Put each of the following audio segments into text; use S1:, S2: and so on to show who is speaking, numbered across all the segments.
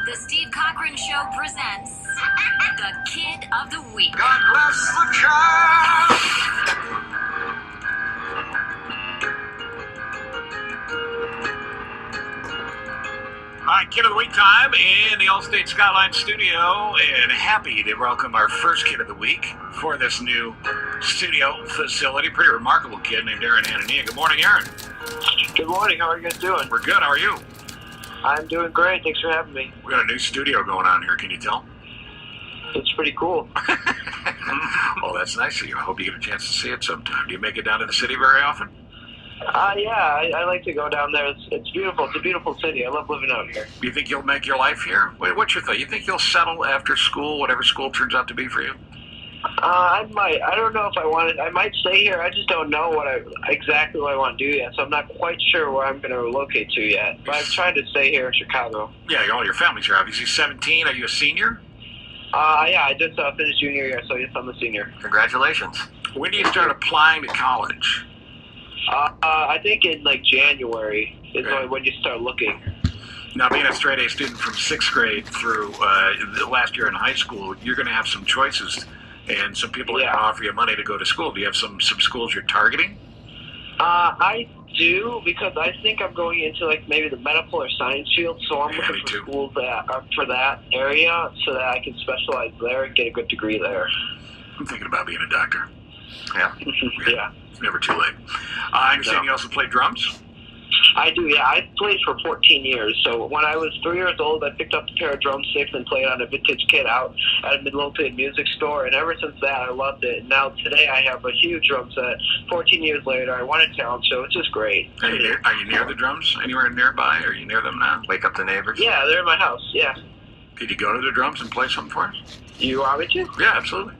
S1: The Steve Cochran Show presents the Kid of the Week.
S2: God bless the child. Hi, Kid of the Week time in the Allstate Skyline studio, and happy to welcome our first Kid of the Week for this new studio facility. Pretty remarkable kid named Aaron Hanania. Good morning, Aaron.
S3: Good morning. How are you guys doing?
S2: We're good. How are you?
S3: I'm doing great. Thanks for having me.
S2: We got a new studio going on here. Can you tell?
S3: It's pretty cool.
S2: Well, that's nice of you. I hope you get a chance to see it sometime. Do you make it down to the city very often?
S3: Yeah, I like to go down there. It's beautiful. It's a beautiful city. I love living out here.
S2: Do you think you'll make your life here? What's your thought? You think you'll settle after school, whatever school turns out to be for you?
S3: I might. I don't know if I want it. I might stay here. I just don't know exactly what I want to do yet. So I'm not quite sure where I'm going to relocate to yet. But I'm trying to stay here in Chicago.
S2: Yeah, all your family's here. Obviously, 17. Are you a senior?
S3: Yeah, I just finished junior year, so yes, I'm a senior.
S2: Congratulations. When do you start applying to college?
S3: I think in like January is when you start looking.
S2: Now, being a straight A student from 6th grade through the last year in high school, you're going to have some choices, and some people are going to offer you money to go to school. Do you have some schools you're targeting?
S3: I do, because I think I'm going into like maybe the medical or science field, so I'm looking for schools that are for that area so that I can specialize there and get a good degree there.
S2: I'm thinking about being a doctor. Yeah.
S3: Yeah.
S2: It's never too late. I understand you also play drums?
S3: I do, yeah. I played for 14 years. So when I was 3 years old, I picked up a pair of drumsticks and played on a vintage kit out at a Midlothian music store. And ever since that, I loved it. And now today, I have a huge drum set. 14 years later, I won a talent show. It's just great.
S2: Are you near the drums? Anywhere nearby? Are you near them now? Wake up the neighbors?
S3: Yeah, they're in my house, yeah.
S2: Could you go to the drums and play something for us?
S3: You want me to?
S2: Yeah, absolutely.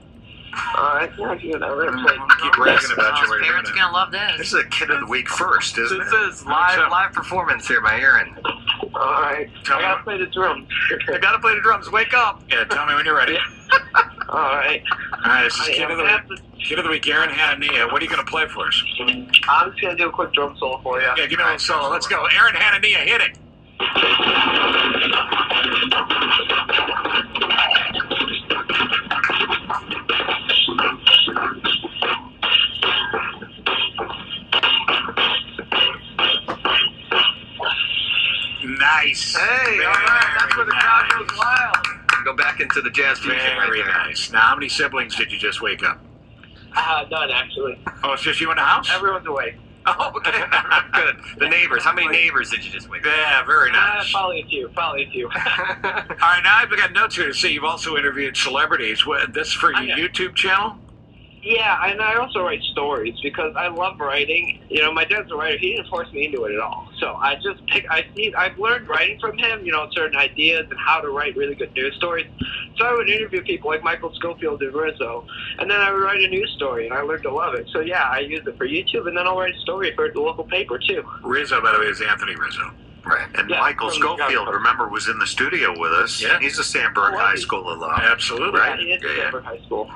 S3: All right, yeah, you know, we're
S2: going to keep bragging about you.
S1: Parents are going to love this.
S2: This is a Kid of the Week first, isn't it?
S4: This is live performance here by Aaron.
S3: All right. I got to play the drums.
S4: I got to play the drums. Wake up.
S2: Yeah, tell me when you're ready.
S3: All right.
S2: All right, this is Kid of the Week. Kid of the Week, Aaron Hanania. What are you going to play for us?
S3: I'm just going to do a quick drum solo for you.
S2: Yeah, give me a little solo. Let's go. Aaron Hanania, hit it. Nice.
S4: Hey, all right. That's where the crowd goes wild. Go back into the jazz fusion
S2: Very nice. Now, how many siblings did you just wake up?
S3: None, actually.
S2: Oh, it's just you in the house?
S3: Everyone's awake.
S4: Oh, okay. Good. The neighbors. How many neighbors did you just wake up?
S2: Yeah, very nice.
S3: Probably a few.
S2: All right, now I've got notes here to see you've also interviewed celebrities. This for your YouTube channel?
S3: Yeah, and I also write stories because I love writing. You know, my dad's a writer. He didn't force me into it at all. So I just I've learned writing from him, you know, certain ideas and how to write really good news stories. So I would interview people like Michael Scofield and Rizzo, and then I would write a news story, and I learned to love it. So yeah, I use it for YouTube, and then I'll write a story for the local paper too.
S2: Rizzo, by the way, is Anthony Rizzo.
S5: Right. And Michael Scofield, remember, was in the studio with us.
S2: Yeah.
S5: He's a Sandburg High School alum.
S2: Absolutely.
S3: Right. Yeah, he is Sandburg High School.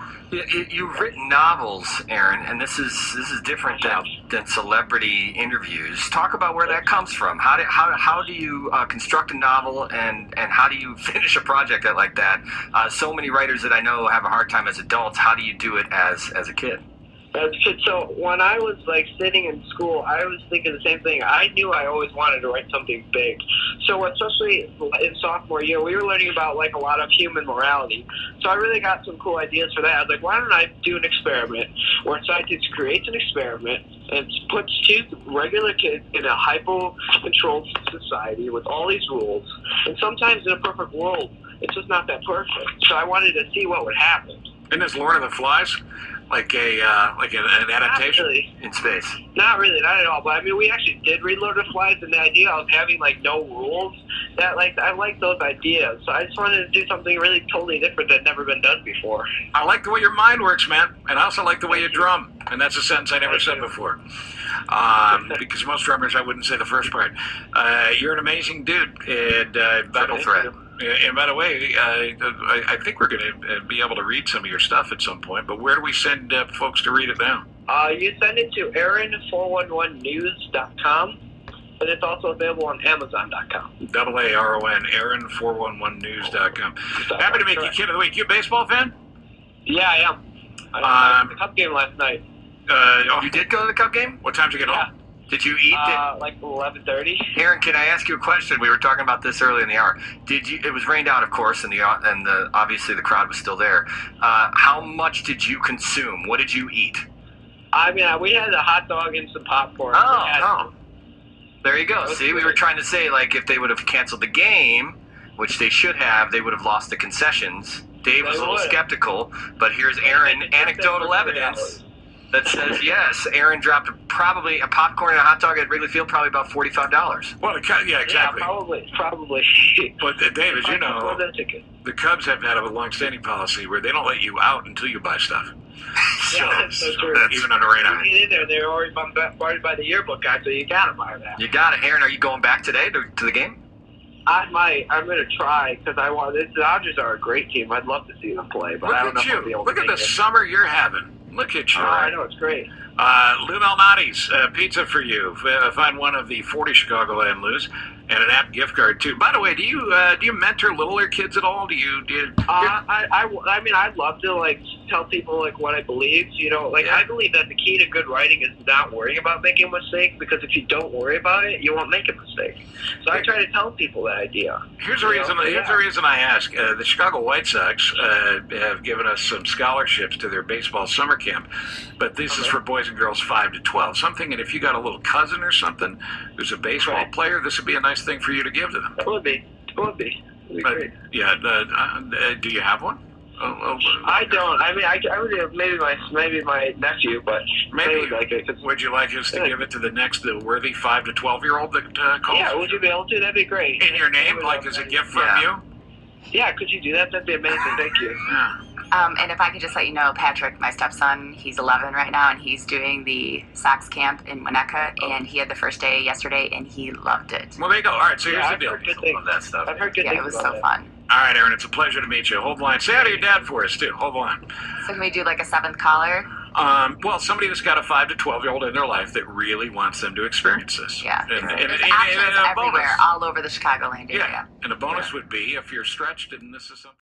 S4: You've written novels, Aaron, and this is different than celebrity interviews. Talk about where that comes from. How do you construct a novel, and how do you finish a project like that? So many writers that I know have a hard time as adults. How do you do it as a kid?
S3: So when I was like sitting in school, I was thinking the same thing. I knew I always wanted to write something big. So especially in sophomore year, we were learning about like a lot of human morality. So I really got some cool ideas for that. I was like, why don't I do an experiment where a scientist creates an experiment and puts two regular kids in a hypo-controlled society with all these rules. And sometimes in a perfect world, it's just not that perfect. So I wanted to see what would happen.
S2: Isn't this Lord of the Flies? Like an adaptation
S4: in space?
S3: Not really, not at all. But I mean, we actually did read Lord of the Flies, and the idea of having like no rules, I like those ideas. So I just wanted to do something really totally different that had never been done before.
S2: I like the way your mind works, man, and I also like the way you drum. And that's a sentence I never said before. Because most drummers, I wouldn't say the first part. You're an amazing dude, and
S4: Triple threat.
S2: And by the way, I think we're going to be able to read some of your stuff at some point, but where do we send folks to read it now?
S3: You send it to Aaron411news.com, And it's also available on Amazon.com.
S2: AARON, Aaron411news.com. Happy to make you Kid of the Week. You a baseball fan?
S3: Yeah, I am. I went to the Cup game last night.
S4: You did go to the Cup game?
S2: What time did you get home?
S4: Did you eat?
S3: Like 11:30.
S4: Aaron, can I ask you a question? We were talking about this early in the hour. Did you? It was rained out, of course, and obviously the crowd was still there. How much did you consume? What did you eat?
S3: I mean, we had a hot dog and some popcorn.
S4: There you go. See, we were trying to say, like, if they would have canceled the game, which they should have, they would have lost the concessions. Dave was a little skeptical, but here's Aaron, anecdotal evidence that says, yes, Aaron dropped probably a popcorn and a hot dog at Wrigley Field, probably about $45.
S2: Well, yeah, exactly.
S3: Yeah, probably.
S2: But Dave, as you know, the Cubs have had a long-standing policy where they don't let you out until you buy stuff.
S3: That's
S2: even on a rain out.
S3: You get in there, they're already bombarded by the yearbook guy, so you gotta buy that.
S4: You got it, Aaron. Are you going back today to the game?
S3: I might. I'm gonna try because I want. The Dodgers are a great team. I'd love to see them play, but I don't know if I'll be able to.
S2: Look at the summer you're having. Look at you.
S3: Oh, I know, it's great.
S2: Lou Malnati's pizza for you. Find one of the 40 Chicagoland Lou's and an app gift card too. By the way, do you mentor littler kids at all?
S3: I mean, I'd love to like tell people like what I believe. You know, like I believe that the key to good writing is not worrying about making a mistake, because if you don't worry about it, you won't make a mistake. So I try to tell people that idea.
S2: Here's the reason I ask. The Chicago White Sox have given us some scholarships to their baseball summer camp, but this is for boys and girls 5 to 12. So I'm thinking if you got a little cousin or something who's a baseball player, this would be a nice thing for you to give to them.
S3: It would be. It'd be great.
S2: Yeah. Do you have one?
S3: I don't. I mean, I would have maybe my nephew, but
S2: maybe
S3: would like it.
S2: Would you like us to give it to the next worthy 5 to 12-year-old that calls?
S3: Yeah, would you be able to? That'd be great.
S2: In your name, like as a gift from you?
S3: Yeah, could you do that? That'd be amazing. Thank you.
S2: Yeah.
S6: And if I could just let you know, Patrick, my stepson, he's 11 right now, and he's doing the Sox camp in Winnetka, and he had the first day yesterday, and he loved it.
S2: Well, there you go. All right, so here's the deal.
S4: I love that stuff.
S3: I've heard good things
S6: it was
S3: about
S6: so fun.
S2: All right, Aaron, it's a pleasure to meet you. Hold the line. Say hi to your dad for us, too. Hold the line.
S6: So can we do like a 7th caller?
S2: Well, somebody that's got a 5 to 12-year-old in their life that really wants them to experience this.
S6: Yeah.
S2: And
S6: There's
S2: a
S6: options
S2: bonus.
S6: everywhere, all over the Chicagoland area.
S2: Yeah, and a bonus would be if you're stretched and this is something.